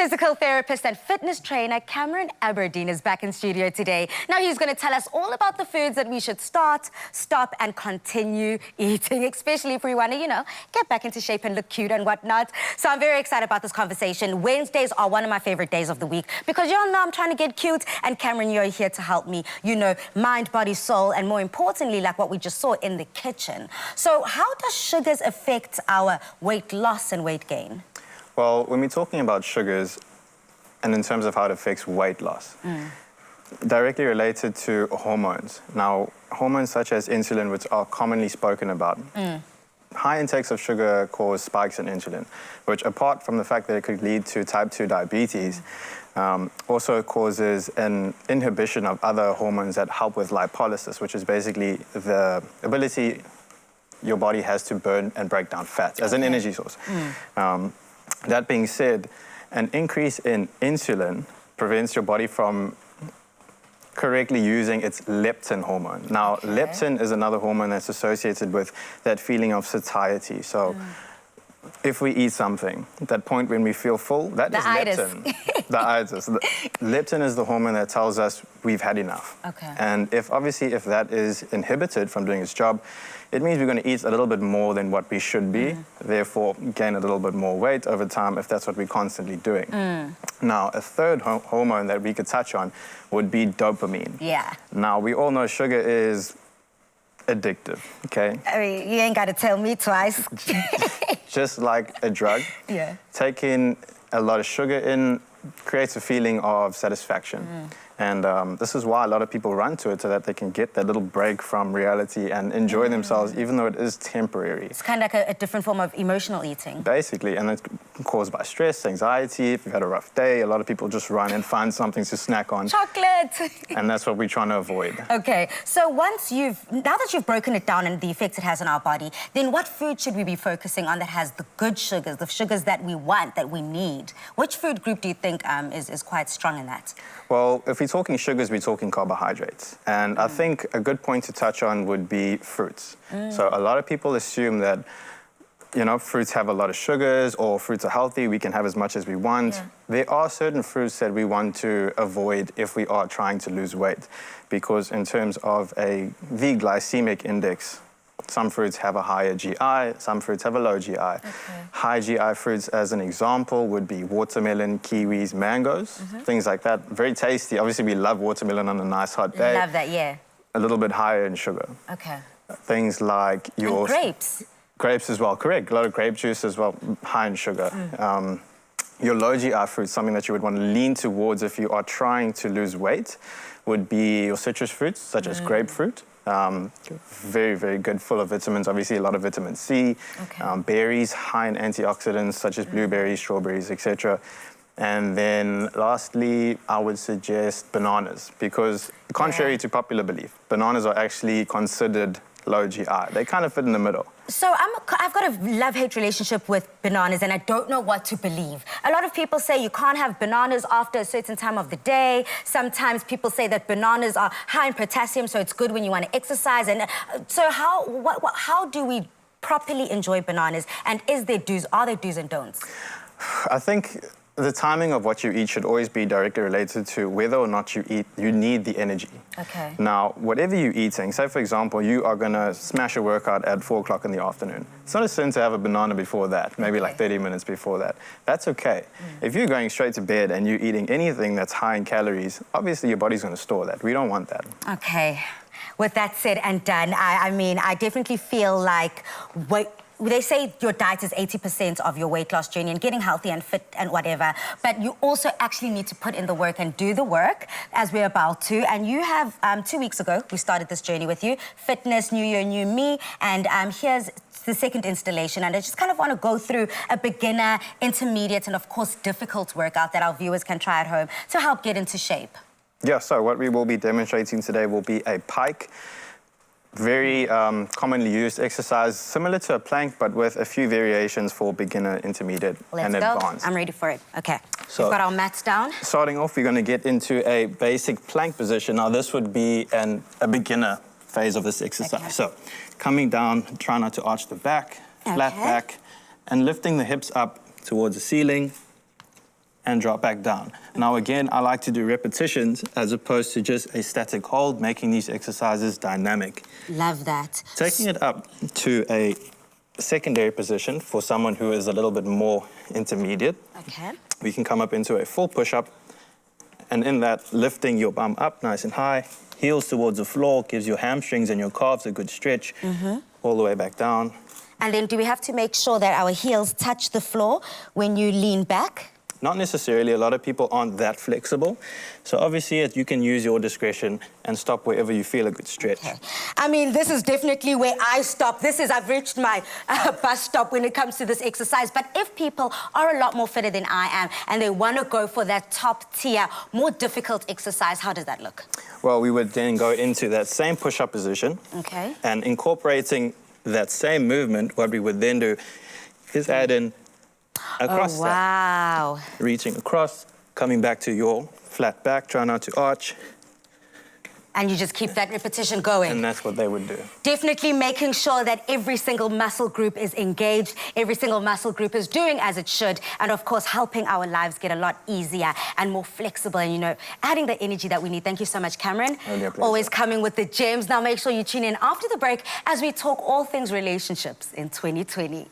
Physical therapist and fitness trainer Cameron Aberdeen is back in studio today. Now he's going to tell us all about the foods that we should start, stop and continue eating, especially if we want to, get back into shape and look cute and whatnot. So I'm very excited about this conversation. Wednesdays are one of my favorite days of the week because y'all know I'm trying to get cute, and Cameron, you're here to help me, mind, body, soul, and more importantly, like what we just saw in the kitchen. So how does sugars affect our weight loss and weight gain? Well, when we're talking about sugars, and in terms of how it affects weight loss, directly related to hormones. Now, hormones such as insulin, which are commonly spoken about, high intakes of sugar cause spikes in insulin, which, apart from the fact that it could lead to type 2 diabetes, also causes an inhibition of other hormones that help with lipolysis, which is basically the ability your body has to burn and break down fat as an energy source. That being said, an increase in insulin prevents your body from correctly using its leptin hormone. Now, leptin is another hormone that's associated with that feeling of satiety. So if we eat something, that point when we feel full, that is leptin. The itis. Leptin is the hormone that tells us we've had enough. And if that is inhibited from doing its job, it means we're going to eat a little bit more than what we should be, therefore gain a little bit more weight over time if that's what we're constantly doing. Now, a third hormone that we could touch on would be dopamine. Now, we all know sugar is addictive, okay? I mean, you ain't got to tell me twice. Just like a drug, taking a lot of sugar in creates a feeling of satisfaction. And this is why a lot of people run to it, so that they can get that little break from reality and enjoy themselves, even though it is temporary. It's kind of like a different form of emotional eating. Basically, and it's caused by stress, anxiety. If you've had a rough day, a lot of people just run and find something to snack on. Chocolate! And that's what we're trying to avoid. Okay, so now that you've broken it down and the effects it has on our body, then what food should we be focusing on that has the good sugars, the sugars that we want, that we need? Which food group do you think is quite strong in that? Well, if we're talking sugars, we're talking carbohydrates. And I think a good point to touch on would be fruits. So a lot of people assume that, fruits have a lot of sugars, or fruits are healthy, we can have as much as we want. There are certain fruits that we want to avoid if we are trying to lose weight, because in terms of the glycemic index, some fruits have a higher GI, some fruits have a low GI. High GI fruits, as an example, would be watermelon, kiwis, mangoes, things like that. Very tasty. Obviously, we love watermelon on a nice hot day. Love that, yeah. A little bit higher in sugar. Things like your... grapes. Grapes as well, correct. A lot of grape juice as well, high in sugar. Your low GI fruits, something that you would want to lean towards if you are trying to lose weight, would be your citrus fruits, such as grapefruit. Very, very good, full of vitamins, obviously a lot of vitamin C. Berries, high in antioxidants, such as blueberries, strawberries, etc. And then lastly, I would suggest bananas, because contrary to popular belief, bananas are actually considered low GI. They kind of fit in the middle. So I've got a love-hate relationship with bananas, and I don't know what to believe. A lot of people say you can't have bananas after a certain time of the day. Sometimes people say that bananas are high in potassium, so it's good when you want to exercise. And so how do we properly enjoy bananas? And are there do's and don'ts? I think the timing of what you eat should always be directly related to whether or not you need the energy. Now, whatever you're eating, say for example, you are gonna smash a workout at 4 o'clock in the afternoon. It's not a sin to have a banana before that, maybe like 30 minutes before that. That's okay. If you're going straight to bed and you're eating anything that's high in calories, obviously your body's gonna store that. We don't want that. Okay. With that said and done, I mean, I definitely feel like they say your diet is 80% of your weight loss journey and getting healthy and fit and whatever, but you also actually need to put in the work and do the work, as we're about to. And you have, 2 weeks ago, we started this journey with you, Fitness, New Year, New Me, and here's the second installation. And I just kind of want to go through a beginner, intermediate, and of course, difficult workout that our viewers can try at home to help get into shape. Yeah, so what we will be demonstrating today will be a pike. Very commonly used exercise, similar to a plank, but with a few variations for beginner, intermediate, and advanced. I'm ready for it. Okay, so we've got our mats down. Starting off, we're going to get into a basic plank position. Now, this would be a beginner phase of this exercise. So, coming down, try not to arch the back, flat back, and lifting the hips up towards the ceiling, and drop back down. Now again, I like to do repetitions as opposed to just a static hold, making these exercises dynamic. Love that. Taking it up to a secondary position for someone who is a little bit more intermediate. Okay. We can come up into a full push-up, and in that, lifting your bum up nice and high, heels towards the floor, gives your hamstrings and your calves a good stretch, all the way back down. And then do we have to make sure that our heels touch the floor when you lean back? Not necessarily. A lot of people aren't that flexible. So obviously, you can use your discretion and stop wherever you feel a good stretch. Okay. I mean, this is definitely where I stop. I've reached my bus stop when it comes to this exercise. But if people are a lot more fitter than I am and they want to go for that top tier, more difficult exercise, how does that look? Well, we would then go into that same push-up position. Okay. And incorporating that same movement, what we would then do is add in across wow. that. Reaching across, coming back to your flat back, try not to arch. And you just keep that repetition going. And that's what they would do. Definitely making sure that every single muscle group is engaged, every single muscle group is doing as it should, and of course, helping our lives get a lot easier and more flexible and, you know, adding the energy that we need. Thank you so much, Cameron. Always coming with the gems. Now make sure you tune in after the break as we talk all things relationships in 2020.